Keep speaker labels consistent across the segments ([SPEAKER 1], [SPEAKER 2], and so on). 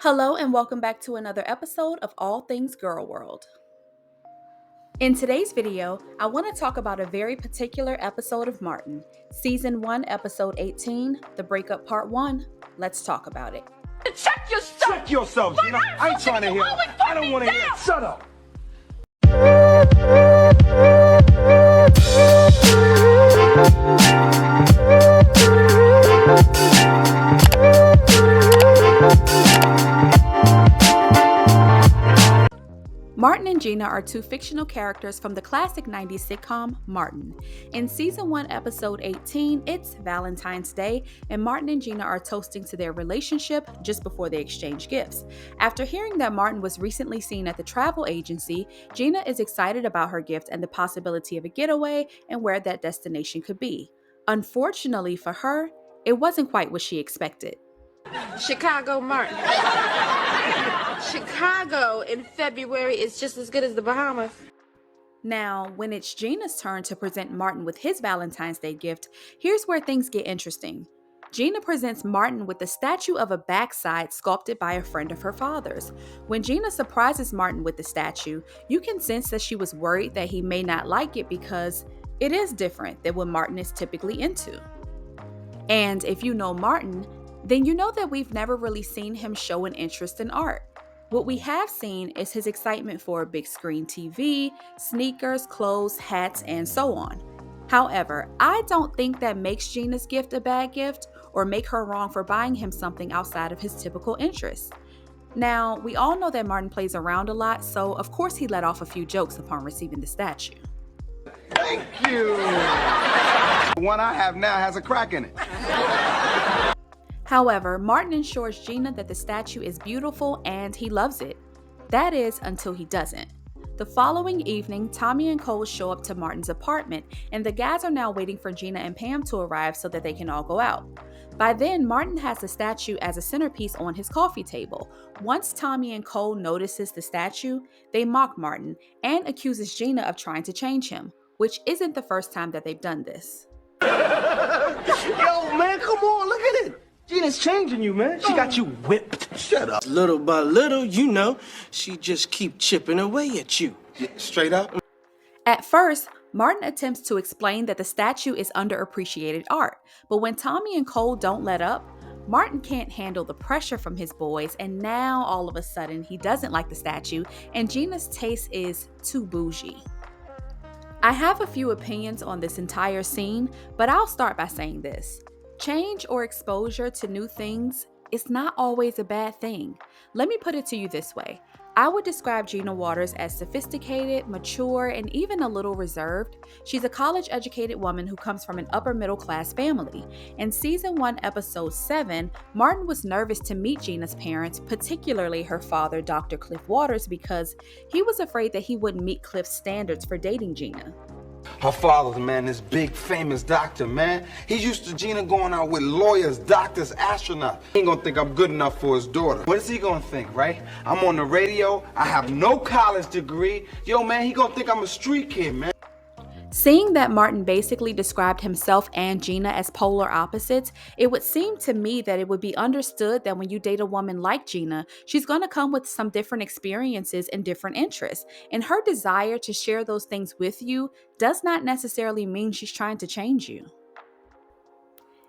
[SPEAKER 1] Hello and welcome back to another episode of All Things Girl World. In today's video, I want to talk about a very particular episode of Martin, Season 1, Episode 18, The Breakup Part 1. Let's talk about it.
[SPEAKER 2] Check yourself!
[SPEAKER 3] Check yourself, Gina. I ain't trying to hear. I don't want to hear it. Shut up.
[SPEAKER 1] Martin and Gina are two fictional characters from the classic 90s sitcom Martin. In Season 1, Episode 18, it's Valentine's Day, and Martin and Gina are toasting to their relationship just before they exchange gifts. After hearing that Martin was recently seen at the travel agency, Gina is excited about her gift and the possibility of a getaway and where that destination could be. Unfortunately for her, it wasn't quite what she expected.
[SPEAKER 2] Chicago, Martin. Chicago in February is just as good as the Bahamas.
[SPEAKER 1] Now, when it's Gina's turn to present Martin with his Valentine's Day gift, here's where things get interesting. Gina presents Martin with the statue of a backside sculpted by a friend of her father's. When Gina surprises Martin with the statue, you can sense that she was worried that he may not like it because it is different than what Martin is typically into. And if you know Martin, then you know that we've never really seen him show an interest in art. What we have seen is his excitement for a big screen TV, sneakers, clothes, hats, and so on. However, I don't think that makes Gina's gift a bad gift or make her wrong for buying him something outside of his typical interests. Now, we all know that Martin plays around a lot, so of course he let off a few jokes upon receiving the statue.
[SPEAKER 3] Thank you. The one I have now has a crack in it.
[SPEAKER 1] However, Martin assures Gina that the statue is beautiful and he loves it. That is, until he doesn't. The following evening, Tommy and Cole show up to Martin's apartment, and the guys are now waiting for Gina and Pam to arrive so that they can all go out. By then, Martin has the statue as a centerpiece on his coffee table. Once Tommy and Cole notices the statue, they mock Martin and accuses Gina of trying to change him, which isn't the first time that they've done this.
[SPEAKER 3] Yo, man, come on, look at it. Gina's changing you, man. She got you whipped. Shut up.
[SPEAKER 4] Little by little, she just keep chipping away at you.
[SPEAKER 3] Straight up.
[SPEAKER 1] At first, Martin attempts to explain that the statue is underappreciated art, but when Tommy and Cole don't let up, Martin can't handle the pressure from his boys, and now all of a sudden he doesn't like the statue, and Gina's taste is too bougie. I have a few opinions on this entire scene, but I'll start by saying this. Change or exposure to new things is not always a bad thing. Let me put it to you this way. I would describe Gina Waters as sophisticated, mature, and even a little reserved. She's a college-educated woman who comes from an upper-middle-class family. In Season 1, Episode 7, Martin was nervous to meet Gina's parents, particularly her father, Dr. Cliff Waters, because he was afraid that he wouldn't meet Cliff's standards for dating Gina.
[SPEAKER 3] Her father's, man, this big famous doctor, man. He's used to Gina going out with lawyers, doctors, astronauts. He ain't gonna think I'm good enough for his daughter. What is he gonna think, right? I'm on the radio, I have no college degree. Yo, man, he gonna think I'm a street kid, man.
[SPEAKER 1] Seeing that Martin basically described himself and Gina as polar opposites, it would seem to me that it would be understood that when you date a woman like Gina, she's going to come with some different experiences and different interests. And her desire to share those things with you does not necessarily mean she's trying to change you.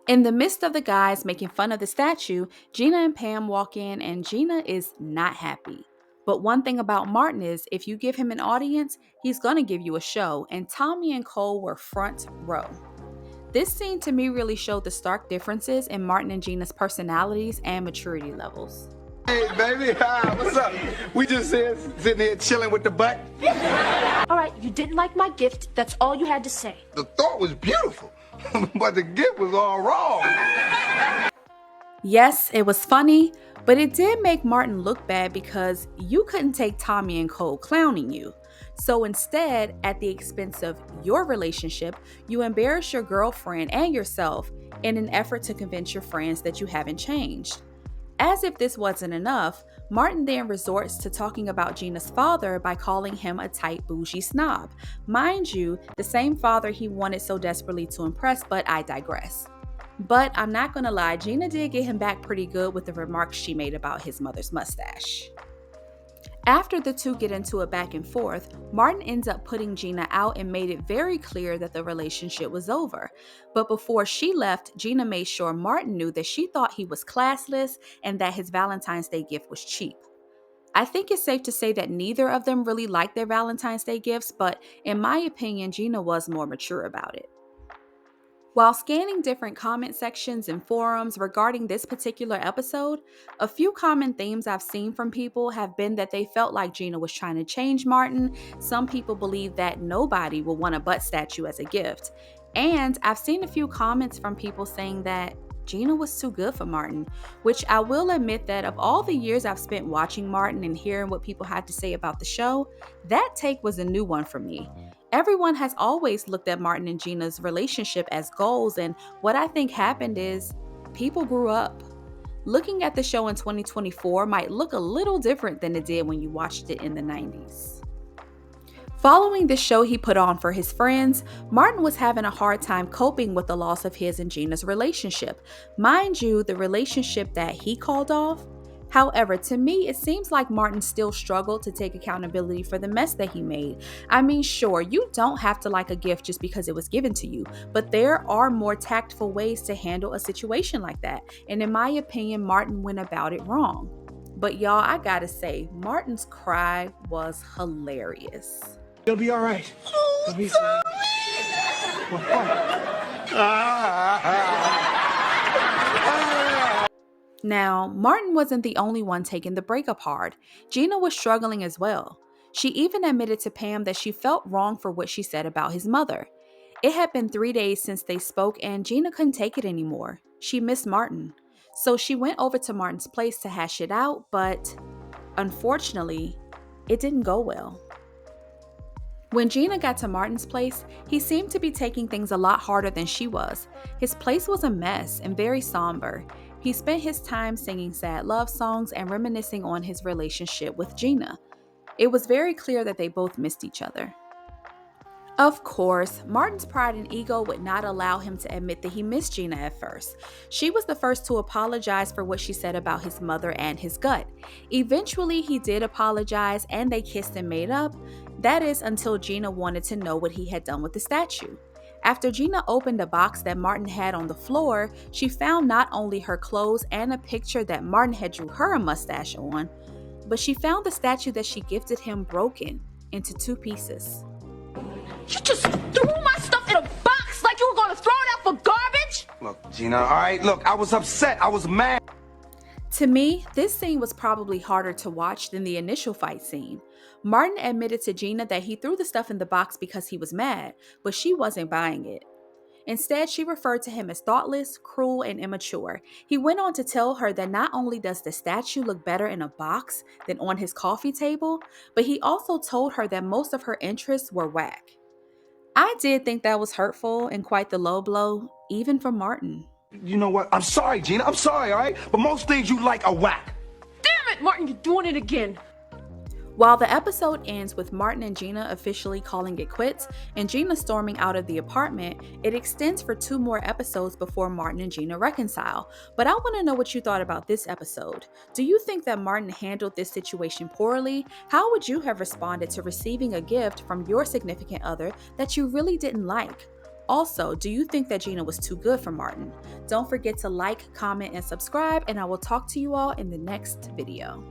[SPEAKER 1] In the midst of the guys making fun of the statue, Gina and Pam walk in and Gina is not happy. But one thing about Martin is if you give him an audience, he's going to give you a show, and Tommy and Cole were front row. This scene to me really showed the stark differences in Martin and Gina's personalities and maturity levels.
[SPEAKER 3] Hey, baby, hi, what's up? We just sitting here chilling with the butt.
[SPEAKER 5] All right, you didn't like my gift. That's all you had to say.
[SPEAKER 3] The thought was beautiful, but the gift was all wrong.
[SPEAKER 1] Yes, it was funny, but it did make Martin look bad because you couldn't take Tommy and Cole clowning you. So instead, at the expense of your relationship, you embarrass your girlfriend and yourself in an effort to convince your friends that you haven't changed. As if this wasn't enough, Martin then resorts to talking about Gina's father by calling him a tight bougie snob. Mind you, the same father he wanted so desperately to impress, but I digress. But I'm not gonna lie, Gina did get him back pretty good with the remarks she made about his mother's mustache. After the two get into a back and forth, Martin ends up putting Gina out and made it very clear that the relationship was over. But before she left, Gina made sure Martin knew that she thought he was classless and that his Valentine's Day gift was cheap. I think it's safe to say that neither of them really liked their Valentine's Day gifts, but in my opinion, Gina was more mature about it. While scanning different comment sections and forums regarding this particular episode, a few common themes I've seen from people have been that they felt like Gina was trying to change Martin. Some people believe that nobody will want a butt statue as a gift. And I've seen a few comments from people saying that Gina was too good for Martin, which I will admit that of all the years I've spent watching Martin and hearing what people had to say about the show, that take was a new one for me. Everyone has always looked at Martin and Gina's relationship as goals, and what I think happened is people grew up. Looking at the show in 2024 might look a little different than it did when you watched it in the 90s. Following the show he put on for his friends, Martin was having a hard time coping with the loss of his and Gina's relationship. Mind you, the relationship that he called off. However, to me, it seems like Martin still struggled to take accountability for the mess that he made. I mean, sure, you don't have to like a gift just because it was given to you, but there are more tactful ways to handle a situation like that. And in my opinion, Martin went about it wrong. But y'all, I gotta say, Martin's cry was hilarious.
[SPEAKER 4] You'll be all right. You'll be fine.
[SPEAKER 1] Now, Martin wasn't the only one taking the breakup hard. Gina was struggling as well. She even admitted to Pam that she felt wrong for what she said about his mother. It had been 3 days since they spoke and Gina couldn't take it anymore. She missed Martin. So she went over to Martin's place to hash it out, but unfortunately, it didn't go well. When Gina got to Martin's place, he seemed to be taking things a lot harder than she was. His place was a mess and very somber. He spent his time singing sad love songs and reminiscing on his relationship with Gina. It was very clear that they both missed each other. Of course, Martin's pride and ego would not allow him to admit that he missed Gina at first. She was the first to apologize for what she said about his mother and his gut. Eventually, he did apologize and they kissed and made up. That is until Gina wanted to know what he had done with the statue. After Gina opened a box that Martin had on the floor, she found not only her clothes and a picture that Martin had drew her a mustache on, but she found the statue that she gifted him broken into 2 pieces.
[SPEAKER 5] You just threw my stuff in a box like you were gonna throw it out for garbage?
[SPEAKER 3] Look, Gina, all right? Look, I was upset. I was mad.
[SPEAKER 1] To me, this scene was probably harder to watch than the initial fight scene. Martin admitted to Gina that he threw the stuff in the box because he was mad, but she wasn't buying it. Instead, she referred to him as thoughtless, cruel, and immature. He went on to tell her that not only does the statue look better in a box than on his coffee table, but he also told her that most of her interests were whack. I did think that was hurtful and quite the low blow, even for Martin.
[SPEAKER 3] You know what? I'm sorry, Gina. I'm sorry, all right? But most things you like are whack.
[SPEAKER 5] Damn it, Martin, you're doing it again.
[SPEAKER 1] While the episode ends with Martin and Gina officially calling it quits and Gina storming out of the apartment, it extends for 2 more episodes before Martin and Gina reconcile. But I want to know what you thought about this episode. Do you think that Martin handled this situation poorly? How would you have responded to receiving a gift from your significant other that you really didn't like? Also, do you think that Gina was too good for Martin? Don't forget to like, comment, and subscribe, and I will talk to you all in the next video.